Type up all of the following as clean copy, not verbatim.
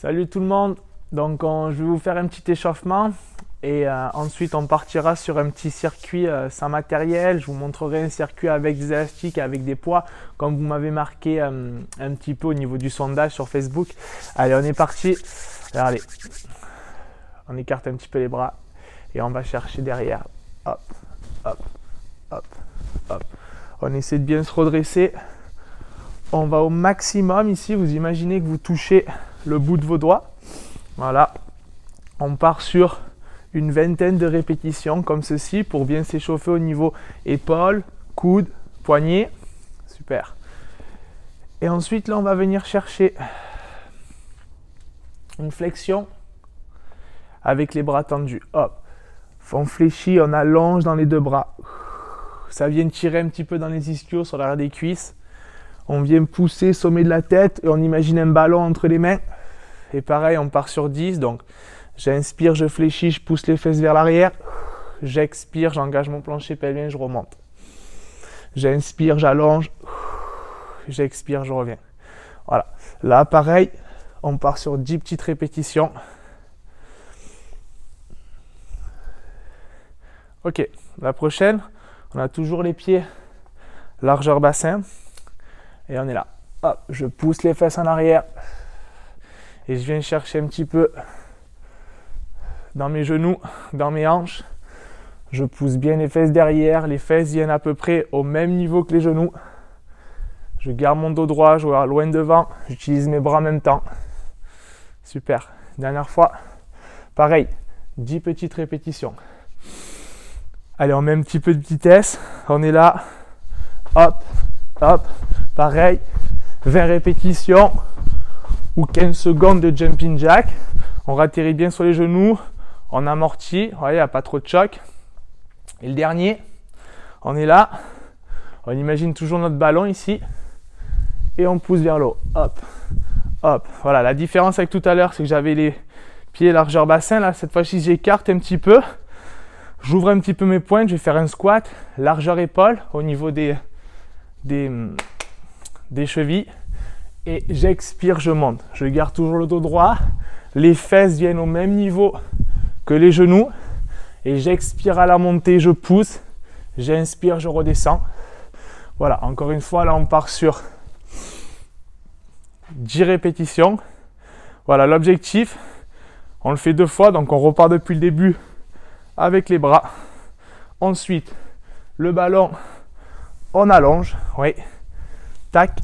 Salut tout le monde, donc je vais vous faire un petit échauffement et ensuite on partira sur un petit circuit sans matériel. Je vous montrerai un circuit avec des élastiques, avec des poids comme vous m'avez marqué un petit peu au niveau du sondage sur Facebook. Allez, on est parti. Regardez, on écarte un petit peu les bras et on va chercher derrière. Hop, hop, hop, hop. On essaie de bien se redresser. On va au maximum ici, vous imaginez que vous touchez le bout de vos doigts. Voilà. On part sur une vingtaine de répétitions comme ceci pour bien s'échauffer au niveau épaules, coudes, poignets. Super. Et ensuite, là, on va venir chercher une flexion avec les bras tendus. Hop. On fléchit, on allonge dans les deux bras. Ça vient tirer un petit peu dans les ischios sur l'arrière des cuisses. On vient pousser sommet de la tête et on imagine un ballon entre les mains. Et pareil, on part sur 10. Donc, j'inspire, je fléchis, je pousse les fesses vers l'arrière. J'expire, j'engage mon plancher pelvien, je remonte. J'inspire, j'allonge. J'expire, je reviens. Voilà. Là, pareil, on part sur 10 petites répétitions. Ok, la prochaine, on a toujours les pieds largeur bassin. Et on est là. Hop, je pousse les fesses en arrière. Et je viens chercher un petit peu dans mes genoux, dans mes hanches. Je pousse bien les fesses derrière. Les fesses viennent à peu près au même niveau que les genoux. Je garde mon dos droit, je regarde loin devant. J'utilise mes bras en même temps. Super. Dernière fois. Pareil, 10 petites répétitions. Allez, on met un petit peu de vitesse. On est là. Hop, hop. Pareil, 20 répétitions ou 15 secondes de jumping jack. On atterrit bien sur les genoux, on amortit, vous voyez, il n'y a pas trop de choc. Et le dernier, on est là, on imagine toujours notre ballon ici et on pousse vers le haut. Hop, hop. Voilà, la différence avec tout à l'heure, c'est que j'avais les pieds largeur bassin. Là, cette fois-ci, j'écarte un petit peu. J'ouvre un petit peu mes pointes, je vais faire un squat, largeur épaule au niveau des chevilles et j'expire, je monte. Je garde toujours le dos droit, les fesses viennent au même niveau que les genoux et j'expire à la montée, je pousse, j'inspire, je redescends. Voilà, encore une fois, là on part sur 10 répétitions. Voilà, l'objectif, on le fait 2 fois, donc on repart depuis le début avec les bras. Ensuite, le ballon, on allonge, oui. Tac.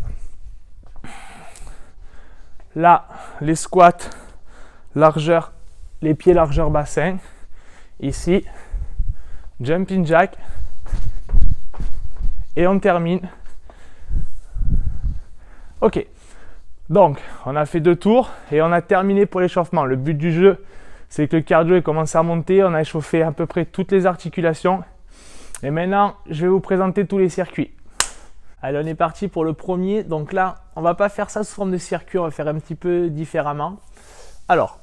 Là, les squats, largeur, les pieds largeur bassin. Ici, jumping jack. Et on termine. Ok. Donc, on a fait 2 tours et on a terminé pour l'échauffement. Le but du jeu, c'est que le cardio ait commencé à monter. On a échauffé à peu près toutes les articulations. Et maintenant, je vais vous présenter tous les circuits. Allez, on est parti pour le premier. Donc là, on ne va pas faire ça sous forme de circuit, on va faire un petit peu différemment. Alors,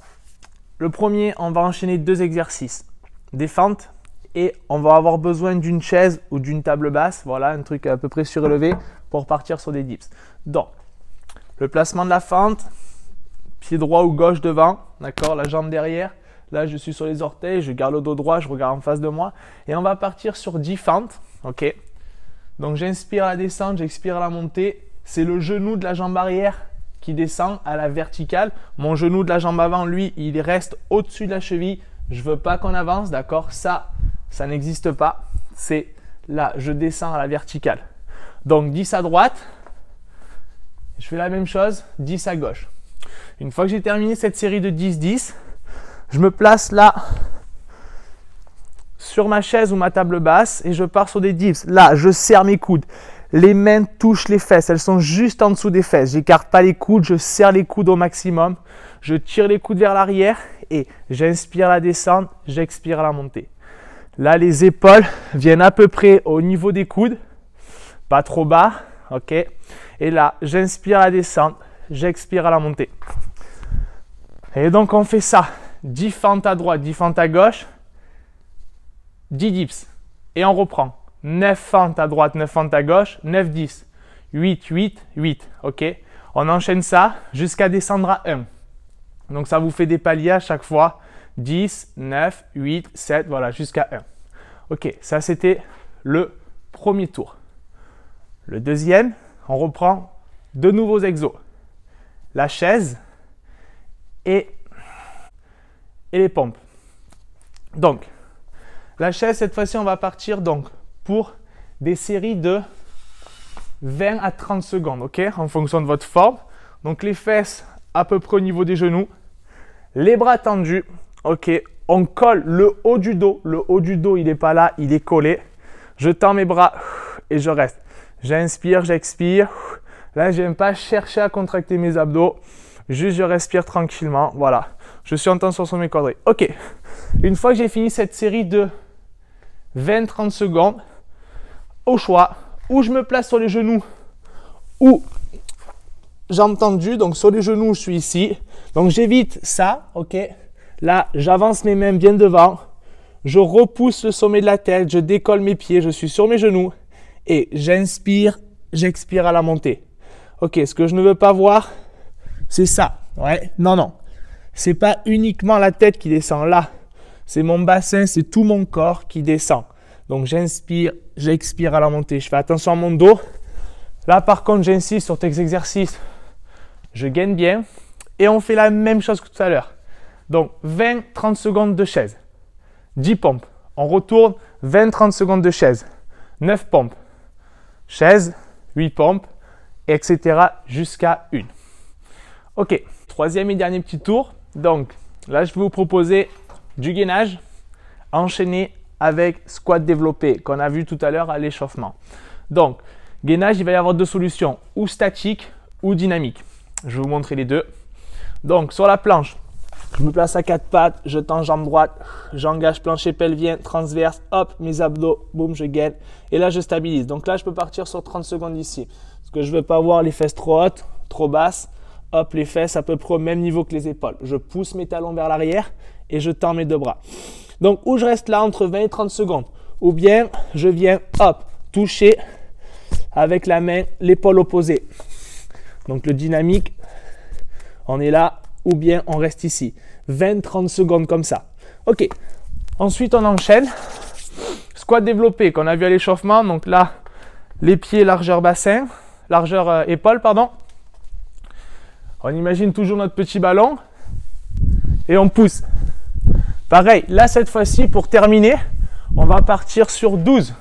le premier, on va enchaîner 2 exercices. Des fentes et on va avoir besoin d'une chaise ou d'une table basse. Voilà, un truc à peu près surélevé pour partir sur des dips. Donc, le placement de la fente, pied droit ou gauche devant, d'accord, la jambe derrière. Là, je suis sur les orteils, je garde le dos droit, je regarde en face de moi. Et on va partir sur 10 fentes, ok. Donc j'inspire à la descente, j'expire à la montée. C'est le genou de la jambe arrière qui descend à la verticale. Mon genou de la jambe avant, lui, il reste au-dessus de la cheville. Je ne veux pas qu'on avance, d'accord? Ça n'existe pas. C'est là, je descends à la verticale. Donc 10 à droite. Je fais la même chose, 10 à gauche. Une fois que j'ai terminé cette série de 10-10, je me place là sur ma chaise ou ma table basse et je pars sur des dips. Là, je serre mes coudes. Les mains touchent les fesses. Elles sont juste en dessous des fesses. J'écarte pas les coudes. Je serre les coudes au maximum. Je tire les coudes vers l'arrière et j'inspire à la descente. J'expire à la montée. Là, les épaules viennent à peu près au niveau des coudes. Pas trop bas. Ok. Et là, j'inspire à la descente. J'expire à la montée. Et donc, on fait ça. 10 fentes à droite, 10 fentes à gauche. 10 dips et on reprend 9 fentes à droite, 9 fentes à gauche, 9, 10, 8, 8, 8, ok. On enchaîne ça jusqu'à descendre à 1. Donc ça vous fait des paliers à chaque fois. 10, 9, 8, 7, voilà, jusqu'à 1. Ok, ça c'était le premier tour. Le deuxième, on reprend de nouveaux exos. La chaise et les pompes. Donc, la chaise, cette fois-ci, on va partir donc pour des séries de 20 à 30 secondes, ok, en fonction de votre forme. Donc, les fesses à peu près au niveau des genoux, les bras tendus, ok. On colle le haut du dos. Le haut du dos, il n'est pas là, il est collé. Je tends mes bras et je reste. J'inspire, j'expire. Là, je ne viens pas chercher à contracter mes abdos. Juste, je respire tranquillement. Voilà. Je suis en tension sur mes quadris. Ok. Une fois que j'ai fini cette série de 20-30 secondes, au choix, où je me place sur les genoux ou jambes tendues. Donc, sur les genoux, je suis ici. Donc, j'évite ça. Ok. Là, j'avance mes mains bien devant. Je repousse le sommet de la tête. Je décolle mes pieds. Je suis sur mes genoux. Et j'inspire, j'expire à la montée. Ok, ce que je ne veux pas voir, c'est ça. Ouais, non. C'est pas uniquement la tête qui descend là. C'est mon bassin, c'est tout mon corps qui descend. Donc, j'inspire, j'expire à la montée. Je fais attention à mon dos. Là, par contre, j'insiste sur tes exercices. Je gaine bien. Et on fait la même chose que tout à l'heure. Donc, 20-30 secondes de chaise. 10 pompes. On retourne 20-30 secondes de chaise. 9 pompes. Chaise, 8 pompes, etc. jusqu'à 1. Ok, troisième et dernier petit tour. Donc, là, je vais vous proposer du gainage enchaîné avec squat développé qu'on a vu tout à l'heure à l'échauffement. Donc, gainage, il va y avoir deux solutions, ou statique ou dynamique. Je vais vous montrer les deux. Donc, sur la planche, je me place à 4 pattes, je tends jambe droite, j'engage plancher pelvien, transverse, hop, mes abdos, boum, je gaine. Et là, je stabilise. Donc là, je peux partir sur 30 secondes ici. Parce que je ne veux pas avoir les fesses trop hautes, trop basses. Hop, les fesses à peu près au même niveau que les épaules. Je pousse mes talons vers l'arrière et je tends mes deux bras. Donc, ou je reste là entre 20 et 30 secondes. Ou bien, je viens, hop, toucher avec la main l'épaule opposée. Donc, le dynamique, on est là. Ou bien on reste ici. 20-30 secondes comme ça. Ok. Ensuite, on enchaîne. Squat développé qu'on a vu à l'échauffement. Donc là, les pieds largeur bassin, largeur épaule, pardon. On imagine toujours notre petit ballon et on pousse. Pareil, là cette fois-ci, pour terminer, on va partir sur 12.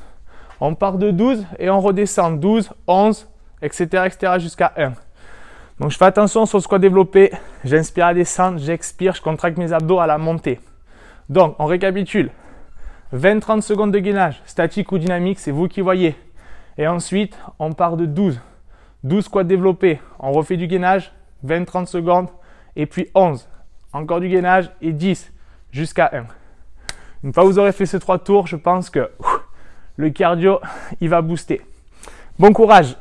On part de 12 et on redescend 12, 11, etc. jusqu'à 1. Donc, je fais attention sur le squat développé. J'inspire à descendre, j'expire, je contracte mes abdos à la montée. Donc, on récapitule. 20-30 secondes de gainage, statique ou dynamique, c'est vous qui voyez. Et ensuite, on part de 12. 12 squats développés. On refait du gainage, 20-30 secondes. Et puis 11. Encore du gainage et 10 jusqu'à 1. Une fois que vous aurez fait ces 3 tours, je pense que le cardio, il va booster. Bon courage!